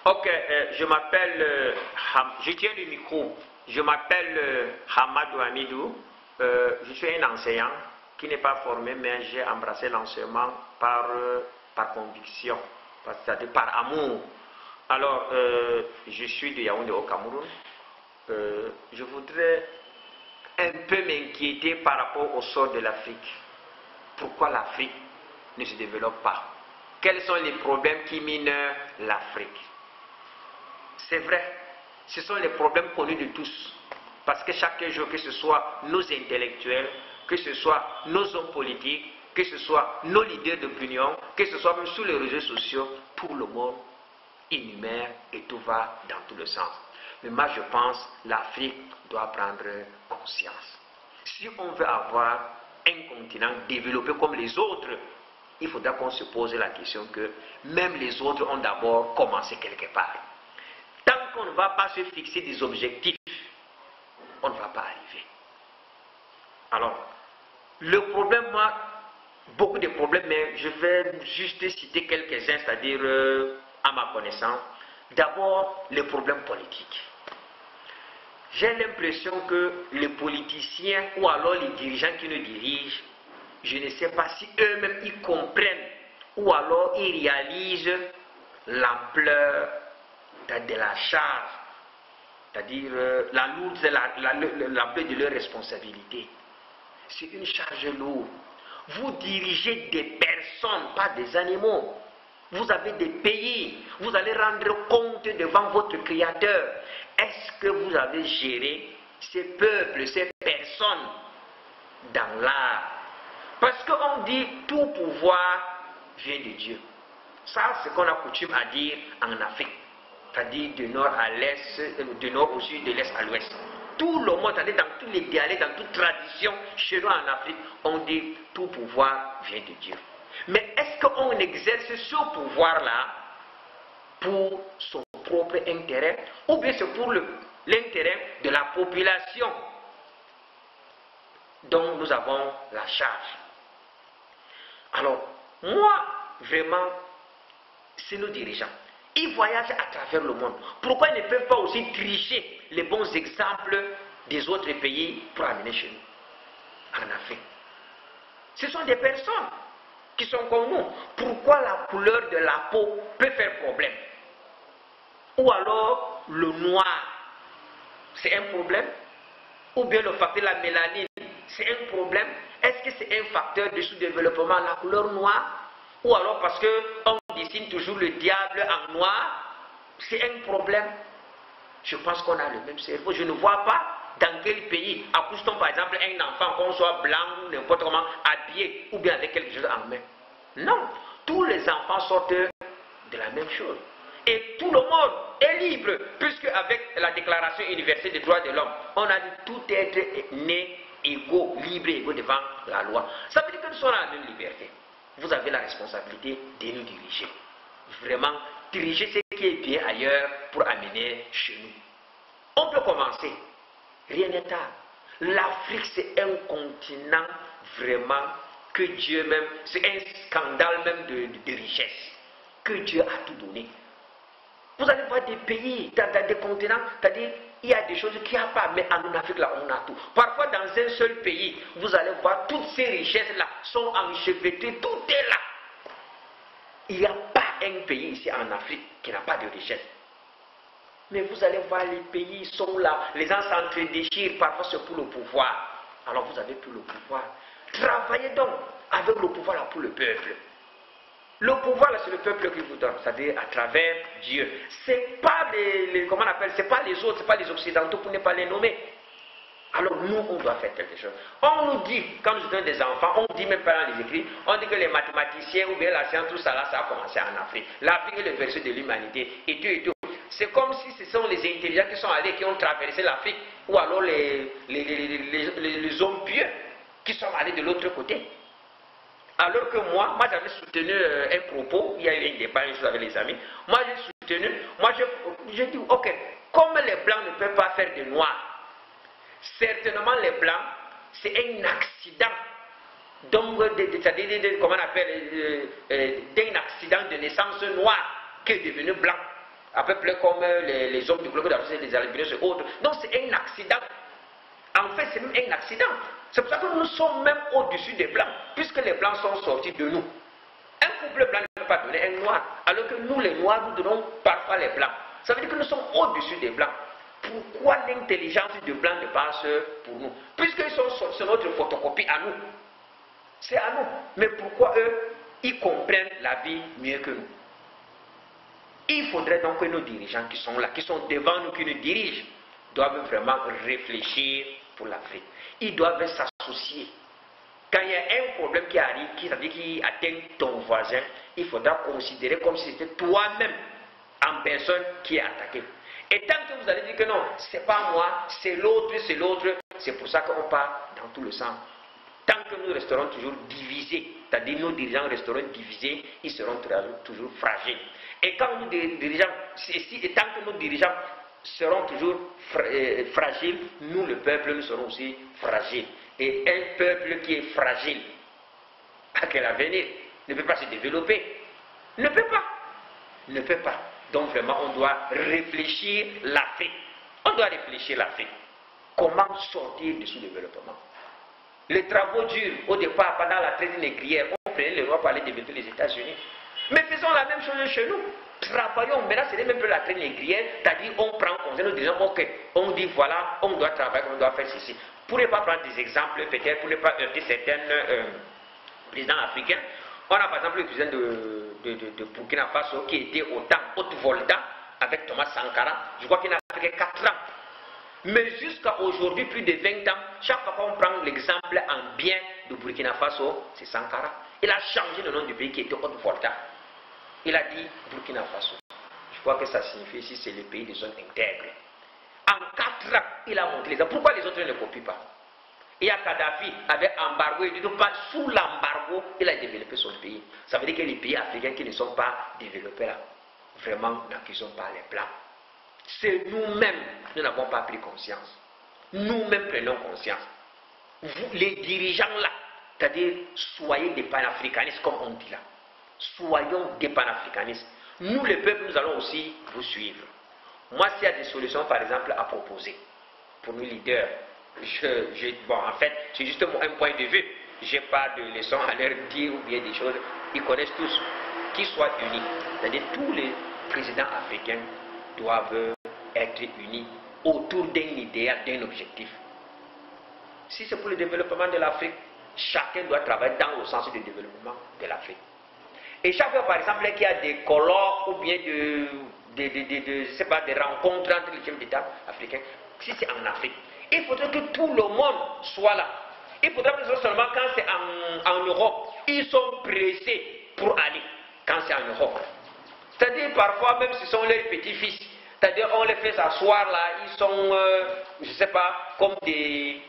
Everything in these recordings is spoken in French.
Ok, je m'appelle, je tiens le micro. Je m'appelle Hamadou Hamidou. Je suis un enseignant qui n'est pas formé, mais j'ai embrassé l'enseignement par conviction, c'est-à-dire par amour. Alors, je suis de Yaoundé au Cameroun. Je voudrais un peu m'inquiéter par rapport au sort de l'Afrique. Pourquoi l'Afrique ne se développe pas? Quels sont les problèmes qui minent l'Afrique? C'est vrai, ce sont les problèmes connus de tous. Parce que chaque jour, que ce soit nos intellectuels, que ce soit nos hommes politiques, que ce soit nos leaders d'opinion, que ce soit même sur les réseaux sociaux, tout le monde énumère et tout va dans tout le sens. Mais moi, je pense que l'Afrique doit prendre conscience. Si on veut avoir un continent développé comme les autres, il faudra qu'on se pose la question que même les autres ont d'abord commencé quelque part. Tant qu'on ne va pas se fixer des objectifs, on ne va pas arriver. Alors, le problème, moi, beaucoup de problèmes, mais je vais juste citer quelques-uns, c'est-à-dire à ma connaissance. D'abord, les problèmes politiques. J'ai l'impression que les politiciens ou alors les dirigeants qui nous dirigent, je ne sais pas si eux-mêmes ils comprennent ou alors ils réalisent l'ampleur de la charge, c'est-à-dire l'ampleur de leur responsabilité. C'est une charge lourde. Vous dirigez des personnes, pas des animaux. Vous avez des pays, vous allez rendre compte devant votre Créateur. Est-ce que vous avez géré ces peuples, ces personnes dans l'art? Parce qu'on dit tout pouvoir vient de Dieu. Ça, c'est ce qu'on a coutume à dire en Afrique. C'est-à-dire du nord à l'est, du nord au sud, de l'est à l'ouest. Tout le monde, c'est-à-dire dans tous les dialectes, dans toute tradition, chez nous en Afrique, on dit tout pouvoir vient de Dieu. Mais est-ce qu'on exerce ce pouvoir-là pour son propre intérêt ou bien c'est pour l'intérêt de la population dont nous avons la charge? Alors, moi, vraiment, c'est nos dirigeants. Ils voyagent à travers le monde. Pourquoi ils ne peuvent pas aussi tricher les bons exemples des autres pays pour amener chez nous, en Afrique? Ce sont des personnes qui sont comme nous. Pourquoi la couleur de la peau peut faire problème? Ou alors le noir, c'est un problème? Ou bien le facteur de la mélanine, c'est un problème? Est-ce que c'est un facteur de sous-développement, la couleur noire? Ou alors parce qu'on dessine toujours le diable en noir, c'est un problème? Je pense qu'on a le même cerveau. Je ne vois pas dans quel pays accouche-t-on par exemple un enfant, qu'on soit blanc ou n'importe comment, habillé ou bien avec quelque chose en main. Non, tous les enfants sortent de la même chose. Et tout le monde est libre, puisque avec la Déclaration universelle des droits de l'homme, on a dit tout être né égaux, libre et égaux devant la loi. Ça veut dire que nous sommes dans la même liberté. Vous avez la responsabilité de nous diriger. Vraiment, diriger ce qui est bien ailleurs pour amener chez nous. On peut commencer. Rien n'est tard. L'Afrique, c'est un continent vraiment que Dieu même, c'est un scandale même de richesse. Que Dieu a tout donné. Vous allez voir des pays, dans des continents, c'est-à-dire, il y a des choses qu'il n'y a pas, mais en Afrique, là, on a tout. Parfois, dans un seul pays, vous allez voir toutes ces richesses-là sont enchevêtrées, tout est là. Il n'y a pas un pays ici en Afrique qui n'a pas de richesse. Mais vous allez voir, les pays sont là, les gens s'entre-déchirent, parfois c'est pour le pouvoir. Alors vous avez tout le pouvoir. Travaillez donc avec le pouvoir là pour le peuple. Le pouvoir là, c'est le peuple qui vous donne, c'est-à-dire à travers Dieu. C'est pas comment on appelle, c'est pas les autres, c'est pas les occidentaux pour ne pas les nommer. Alors nous, on doit faire quelque chose. On nous dit, quand nous sommes des enfants, on dit même pas dans les écrits, on dit que les mathématiciens ou bien la science, tout ça là, ça a commencé en Afrique. L'Afrique est le berceau de l'humanité et tout et tout. C'est comme si ce sont les intelligents qui sont allés, qui ont traversé l'Afrique, ou alors les hommes pieux qui sont allés de l'autre côté. Alors que moi j'avais soutenu un propos, il y a eu un débat une chose avec les amis, moi j'ai soutenu, je dis ok, comme les blancs ne peuvent pas faire de noirs, certainement les blancs, c'est un accident, donc comment on appelle, d'un accident de naissance noire qui est devenu blanc. à peu près comme les hommes du bloc d'Afrique, les albinos et autres. Donc c'est un accident. En fait, c'est même un accident. C'est pour ça que nous sommes même au-dessus des blancs, puisque les blancs sont sortis de nous. Un couple blanc ne peut pas donner un noir, alors que nous, les noirs, nous donnons parfois les blancs. Ça veut dire que nous sommes au-dessus des blancs. Pourquoi l'intelligence des blancs ne passe pour nous? Puisqu'ils sont sur notre photocopie à nous. C'est à nous. Mais pourquoi eux, ils comprennent la vie mieux que nous? Il faudrait donc que nos dirigeants qui sont là, qui sont devant nous, qui nous dirigent, doivent vraiment réfléchir pour l'Afrique. Ils doivent s'associer. Quand il y a un problème qui arrive, qui atteint ton voisin, il faudra considérer comme si c'était toi-même en personne qui est attaqué. Et tant que vous allez dire que non, c'est pas moi, c'est l'autre, c'est pour ça qu'on part dans tout le sens. Tant que nous resterons toujours divisés, c'est-à-dire nos dirigeants resteront divisés, ils seront toujours fragiles. Et quand nous dirigeants, et tant que nos dirigeants seront toujours fragiles, nous, le peuple, nous serons aussi fragiles. Et un peuple qui est fragile, à quel avenir? Ne peut pas se développer. Ne peut pas. Ne peut pas. Donc vraiment, on doit réfléchir l'Afrique. On doit réfléchir l'Afrique. Comment sortir du sous-développement? Les travaux durs, au départ, pendant la traite négrière, on prenait les lois pour aller développer les États-Unis. Mais faisons la même chose chez nous. Travaillons. Maintenant, ce n'est même plus la traite négrière, c'est-à-dire on prend conseil, nous disons, ok, on dit voilà, on doit travailler, on doit faire ceci. Pour ne pas prendre des exemples, peut-être, pour ne pas heurter certains présidents africains, on a par exemple le président de Burkina Faso qui était au temps Haute-Volta avec Thomas Sankara. Je crois qu'il n'a fait que 4 ans. Mais jusqu'à aujourd'hui, plus de 20 ans, chaque fois qu'on prend l'exemple en bien de Burkina Faso, c'est Sankara. Il a changé le nom du pays qui était Haute-Volta. Il a dit Burkina Faso. Je crois que ça signifie ici c'est le pays des zones intègres. En 4 ans, il a montré l'exemple. Pourquoi les autres ne copient pas? Il y a Kadhafi avec embargo, il dit pas sous l'embargo, il a développé son pays. Ça veut dire que les pays africains qui ne sont pas développés là, vraiment n'accusons pas les blancs. C'est nous-mêmes, nous n'avons pas pris conscience. Nous-mêmes prenons conscience. Vous, les dirigeants là, c'est-à-dire soyez des panafricanistes comme on dit là. Soyons des panafricanistes. Nous, les peuples, nous allons aussi vous suivre. Moi, s'il y a des solutions, par exemple, à proposer pour nos leaders, bon, en fait, c'est juste un point de vue. Je n'ai pas de leçons à leur dire ou bien des choses. Ils connaissent tous. Qu'ils soient unis. C'est-à-dire tous les présidents africains doivent être unis autour d'un idéal, d'un objectif. Si c'est pour le développement de l'Afrique, chacun doit travailler dans le sens du développement de l'Afrique. Et chaque fois, par exemple, qu'il y a des colloques ou bien je sais pas, des rencontres entre les chefs d'État africains, si c'est en Afrique, il faudrait que tout le monde soit là. Il faudrait que ce soit seulement quand c'est en Europe, ils sont pressés pour aller, quand c'est en Europe. C'est-à-dire, parfois, même si ce sont leurs petits-fils, c'est-à-dire, on les fait s'asseoir là, ils sont, je ne sais pas, comme des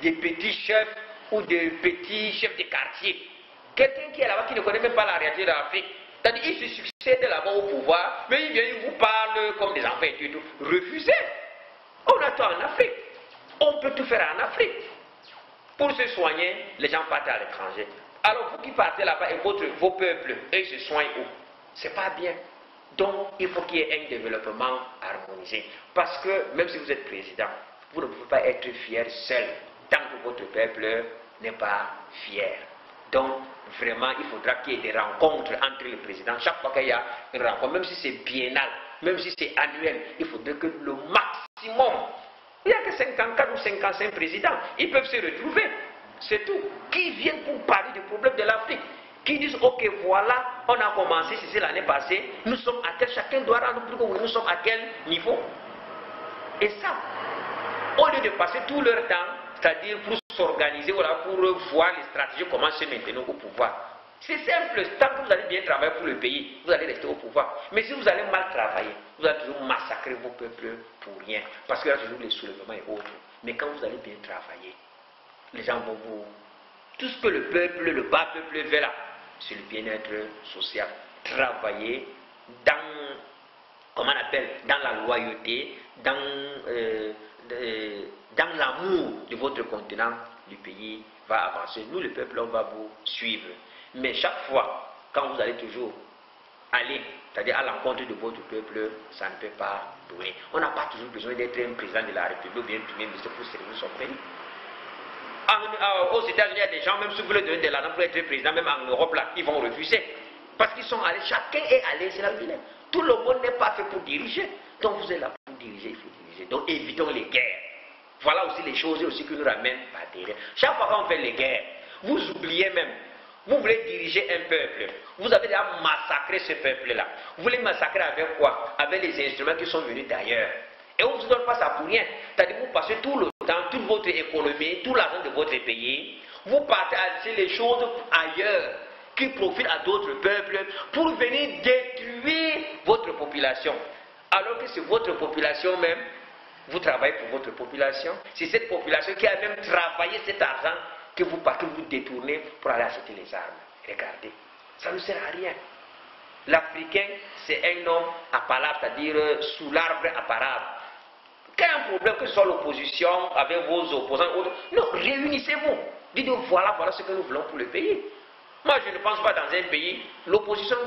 petits chefs ou des petits chefs de quartier. Quelqu'un qui est là-bas qui ne connaît même pas la réalité de l'Afrique. C'est-à-dire, il se succède là-bas au pouvoir, mais il vient, il vous parle comme des enfants et tout. Refusez. On attend en Afrique. On peut tout faire en Afrique. Pour se soigner, les gens partent à l'étranger. Alors, vous qui partez là-bas et vos peuples, eux, se soignent où? C'est pas bien. Donc, il faut qu'il y ait un développement harmonisé. Parce que, même si vous êtes président, vous ne pouvez pas être fier seul tant que votre peuple n'est pas fier. Donc, vraiment, il faudra qu'il y ait des rencontres entre les présidents. Chaque fois qu'il y a une rencontre, même si c'est biennal, même si c'est annuel, il faudrait que le maximum, il n'y a que 54 ou 55 présidents, ils peuvent se retrouver. C'est tout. Qui viennent pour parler du problème de l'Afrique. Qui disent, ok, voilà, on a commencé, c'est l'année passée, nous sommes à tel, chacun doit rendre plus compte, nous sommes à quel niveau. Et ça, au lieu de passer tout leur temps, c'est-à-dire pour s'organiser, voilà, pour voir les stratégies, comment se maintenir au pouvoir. C'est simple, tant que vous allez bien travailler pour le pays, vous allez rester au pouvoir. Mais si vous allez mal travailler, vous allez toujours massacrer vos peuples pour rien. Parce qu'il y a toujours les soulèvements et autres. Mais quand vous allez bien travailler, les gens vont vous... Tout ce que le peuple, le bas peuple veut là, c'est le bien-être social. Travailler dans, comment on appelle, dans la loyauté, dans l'amour de votre continent, le pays va avancer. Nous, le peuple, on va vous suivre. Mais chaque fois, quand vous allez toujours aller aller, c'est-à-dire à l'encontre de votre peuple, ça ne peut pas donner. On n'a pas toujours besoin d'être un président de la République ou bien premier ministre pour servir son pays. Aux États-Unis, il y a des gens, même si vous voulez donner de l'argent pour être président, même en Europe, là, ils vont refuser. Parce qu'ils sont allés, chacun est allé, c'est la vie. Tout le monde n'est pas fait pour diriger. Donc vous êtes là pour diriger, il faut diriger. Donc évitons les guerres. Voilà aussi les choses aussi qui nous ramènent par derrière. Chaque fois qu'on fait les guerres, vous oubliez même. Vous voulez diriger un peuple. Vous avez déjà massacré ce peuple-là. Vous voulez massacrer avec quoi? Avec les instruments qui sont venus d'ailleurs. Et on ne vous donne pas ça pour rien. C'est-à-dire que vous passez tout le temps, toute votre économie, tout l'argent de votre pays, vous partagez les choses ailleurs qui profitent à d'autres peuples pour venir détruire votre population. Alors que c'est votre population même, vous travaillez pour votre population. C'est cette population qui a même travaillé cet argent que vous détournez pour aller acheter les armes. Regardez, ça ne sert à rien. L'Africain, c'est un homme à palabre, c'est-à-dire sous l'arbre à palabre. Quel est un problème que ce soit l'opposition avec vos opposants ou autres? Non, réunissez-vous. Dites voilà ce que nous voulons pour le pays. Moi, je ne pense pas dans un pays, l'opposition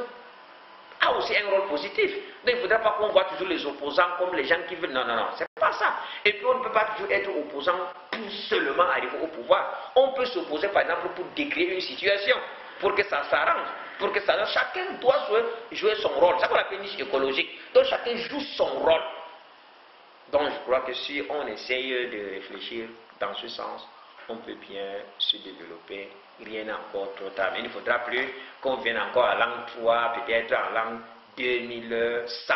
a aussi un rôle positif. Donc, il ne faudrait pas qu'on voit toujours les opposants comme les gens qui veulent. Non, non, non, c'est pas ça. Et puis, on ne peut pas toujours être opposant pour seulement arriver au pouvoir. On peut s'opposer, par exemple, pour décrire une situation, pour que ça s'arrange, pour que ça... Chacun doit jouer son rôle. C'est ça qu'on appelle une niche écologique. Donc, chacun joue son rôle. Donc, je crois que si on essaye de réfléchir dans ce sens, on peut bien se développer. Rien n'est encore trop tard. Mais il ne faudra plus qu'on vienne encore à l'an 3, peut-être en l'an 2100.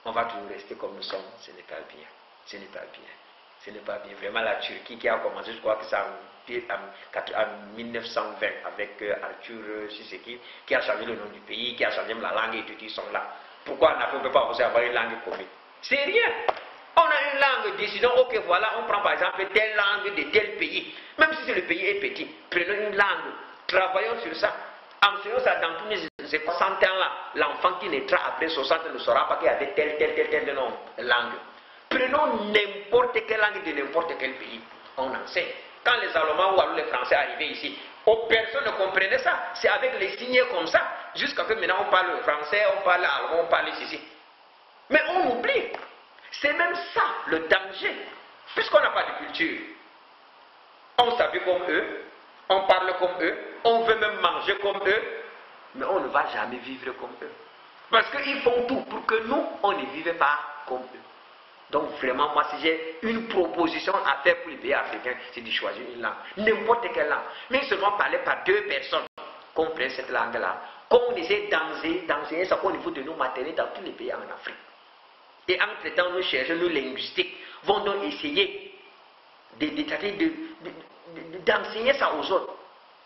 On va toujours rester comme nous sommes. Ce n'est pas bien. Ce n'est pas bien. Ce n'est pas bien. Vraiment, la Turquie qui a commencé, je crois que c'est en 1920 avec Arthur Siseki, qui a changé le nom du pays, qui a changé la langue et tout, ils sont là. Pourquoi on ne peut pas aussi avoir une langue commune? C'est rien. On a une langue, décidons, ok, voilà, on prend par exemple telle langue de tel pays. Même si le pays est petit, prenons une langue, travaillons sur ça. Enseignons ça dans tous les 60 ans là. L'enfant qui naîtra après 60 ne saura pas qu'il y avait telle langue. Prenons n'importe quelle langue de n'importe quel pays. On enseigne. Quand les Allemands ou alors les Français arrivaient ici, personne ne comprenait ça. C'est avec les signes comme ça. Jusqu'à que maintenant on parle français, on parle allemand, on parle ici. Mais on oublie. C'est même ça le danger. Puisqu'on n'a pas de culture. On s'habille comme eux, on parle comme eux, on veut même manger comme eux, mais on ne va jamais vivre comme eux. Parce qu'ils font tout pour que nous, on ne vive pas comme eux. Donc vraiment, moi, si j'ai une proposition à faire pour les pays africains, c'est de choisir une langue. N'importe quelle langue. Mais seulement parler par deux personnes, qu'on prenne cette langue-là, qu'on essaie d'enseigner ça au niveau de nos maternelles dans tous les pays en Afrique. Et entre-temps, nos chercheurs, nos linguistiques vont donc essayer d'enseigner ça aux autres.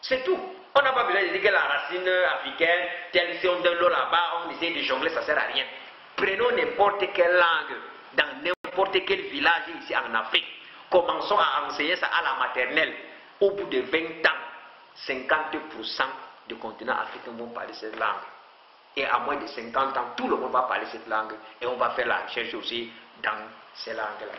C'est tout. On n'a pas besoin de dire que la racine africaine, telle si on donne l'eau là-bas, on essaie de jongler, ça ne sert à rien. Prenons n'importe quelle langue, dans n'importe quel village ici en Afrique. Commençons à enseigner ça à la maternelle. Au bout de 20 ans, 50% du continent africain vont parler cette langue. Et à moins de 50 ans, tout le monde va parler cette langue. Et on va faire la recherche aussi dans ces langues-là.